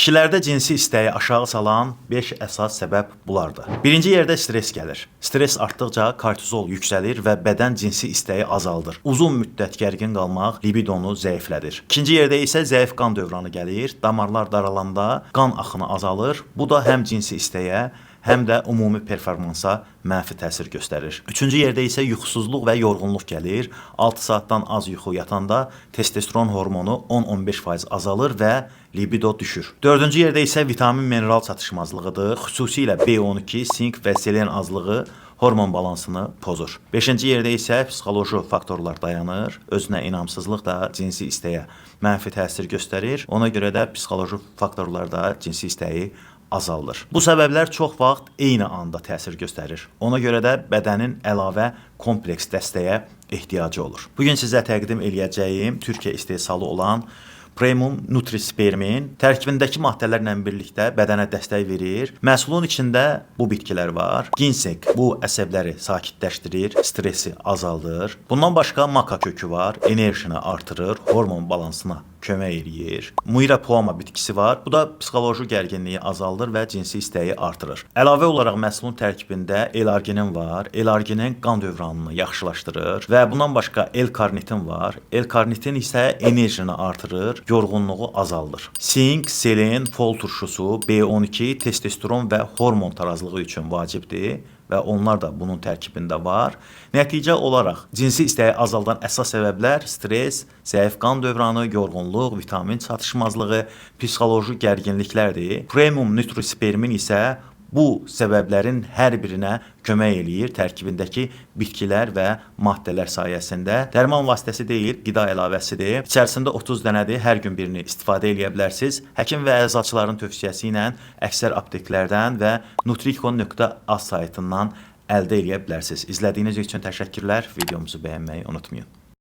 Kişilərdə cinsi istəyi aşağı salan 5 əsas səbəb bunlardır. Birinci yerdə stres gəlir. Stres artdıqca kortizol yüksəlir və bədən cinsi istəyi azaldır. Uzun müddət gərgin qalmaq libidonu zəiflədir. İkinci yerdə isə zəif qan dövranı gəlir. Damarlar daralanda qan axını azalır. Bu da həm cinsi istəyə, həm də ümumi performansa mənfi təsir göstərir. Üçüncü yerdə isə yuxusuzluq və yorğunluq gəlir. 6 saatdan az yuxu yatanda testosteron hormonu 10-15% azalır və libido düşür. Dördüncü yerdə isə vitamin mineral çatışmazlığıdır. Xüsusilə B12, sink və selen azlığı hormon balansını pozur. Beşinci yerdə isə psixoloji faktorlar dayanır. Özünə inamsızlıq da cinsi istəyə mənfi təsir göstərir. Ona görə də psixoloji faktorlar da cinsi istəyi azaldır. Bu səbəblər çox vaxt eyni anda təsir göstərir. Ona görə də bədənin əlavə kompleks dəstəyə ehtiyacı olur. Bugün sizə təqdim eləyəcəyim Türkiyə istehsalı olan Premium Nutrispermin tərkibindəki maddələrlə birlikdə bədənə dəstək verir. Məhsulun içində bu bitkilər var. Ginseng bu əsəbləri sakitləşdirir, stresi azaldır. Bundan başqa maka kökü var, enerjini artırır, hormon balansına kömək eləyir. Muira poama bitkisi var. Bu da psixoloji gərginliyi azaldır və cinsi istəyi artırır. Əlavə olaraq məhsulun tərkibində L-arginin var. L-arginin qan dövranını yaxşılaşdırır və bundan başqa L-karnitin var. L-karnitin isə enerjini artırır, yorğunluğu azaldır. Sink, selen, fol turşusu, B12, testosteron və hormon tarazlığı üçün vacibdir və onlar da bunun tərkibində var. Nəticə olaraq cinsi istəyi azaldan əsas səbəblər stres, zəif qan dövranı, yorğunluq, vitamin çatışmazlığı, psixoloji gərginliklərdir. Premium Nutrispermin isə bu səbəblərin hər birinə kömək eləyir tərkibindəki bitkilər və maddələr sayəsində. Dərman vasitəsi deyil, qida əlavəsidir. İçərisində 30 dənədir, hər gün birini istifadə edə bilərsiniz. Həkim və əczaçıların tövsiyəsi ilə əksər apteklərdən və nutricon.az saytından əldə edə bilərsiniz. İzlədiyiniz üçün təşəkkürlər. Videomuzu bəyənməyi unutmayın.